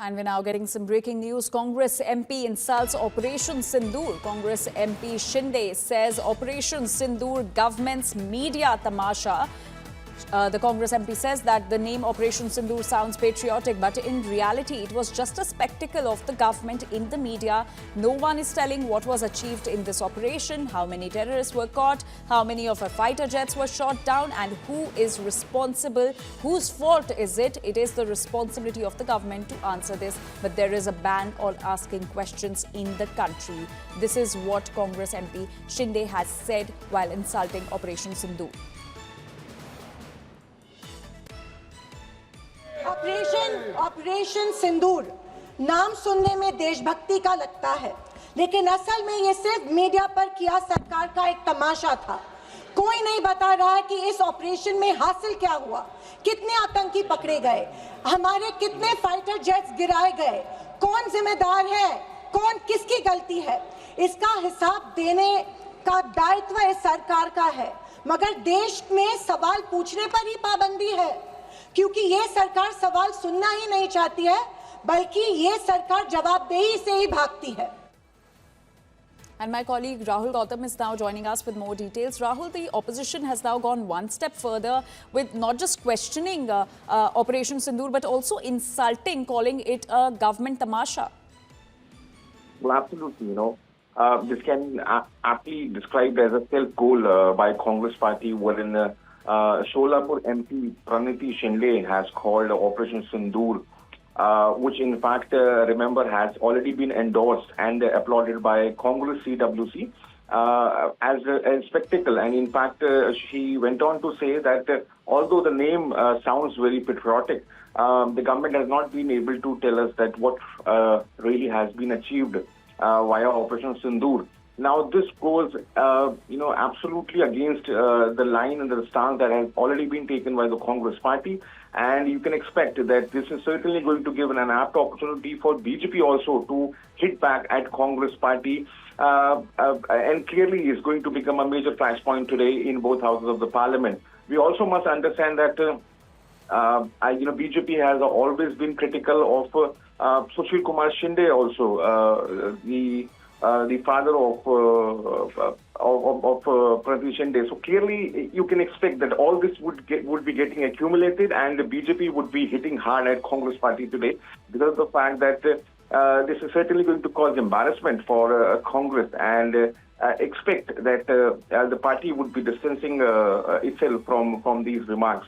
And we're now getting some breaking news. Congress MP insults Operation Sindoor. Congress MP Shinde says Operation Sindoor government's media tamasha. The Congress MP says that the name Operation Sindoor sounds patriotic, but in reality, it was just a spectacle of the government in the media. No one is telling what was achieved in this operation, how many terrorists were caught, how many of our fighter jets were shot down, and who is responsible. Whose fault is it? It is the responsibility of the government to answer this, but there is a ban on asking questions in the country. This is what Congress MP Shinde has said while insulting Operation Sindoor. Operation Sindoor नाम सुनने में देशभक्ति का लगता है, लेकिन असल में ये सिर्फ मीडिया पर किया सरकार का एक तमाशा था। कोई नहीं बता रहा है कि इस ऑपरेशन में हासिल क्या हुआ, कितने आतंकी पकड़े गए, हमारे कितने फाइटर जेट्स गिराए गए, कौन जिम्मेदार है, कौन किसकी गलती है। इसका हिसाब देने का दायित्व इस सरकार का है, मगर देश में सवाल पूछने पर ही पाबंदी है, क्योंकि ये सरकार सवाल सुनना ही नहीं चाहती है, बल्कि ये सरकार जवाबदेही से ही भागती है। And my colleague Rahul Gautam is now joining us with more details. Rahul, the opposition has now gone one step further with not just questioning Operation Sindoor, but also insulting, calling it a government tamasha. Well, absolutely. This can aptly described as a self-goal by Congress Party, wherein Sholapur MP Praniti Shinde has called Operation Sindoor, which in fact, remember, has already been endorsed and applauded by Congress CWC as a spectacle. And in fact, she went on to say that although the name sounds very patriotic, the government has not been able to tell us that what really has been achieved via Operation Sindoor. Now, this goes, absolutely against the line and the stance that has already been taken by the Congress Party. And you can expect that this is certainly going to give an apt opportunity for BJP also to hit back at Congress Party. And clearly is going to become a major flashpoint today in both houses of the parliament. We also must understand that, BJP has always been critical of Sushil Kumar Shinde also, the father of Praniti Shinde. So clearly, you can expect that all this would be getting accumulated, and the BJP would be hitting hard at Congress Party today because of the fact that this is certainly going to cause embarrassment for Congress, and expect that the party would be distancing itself from these remarks.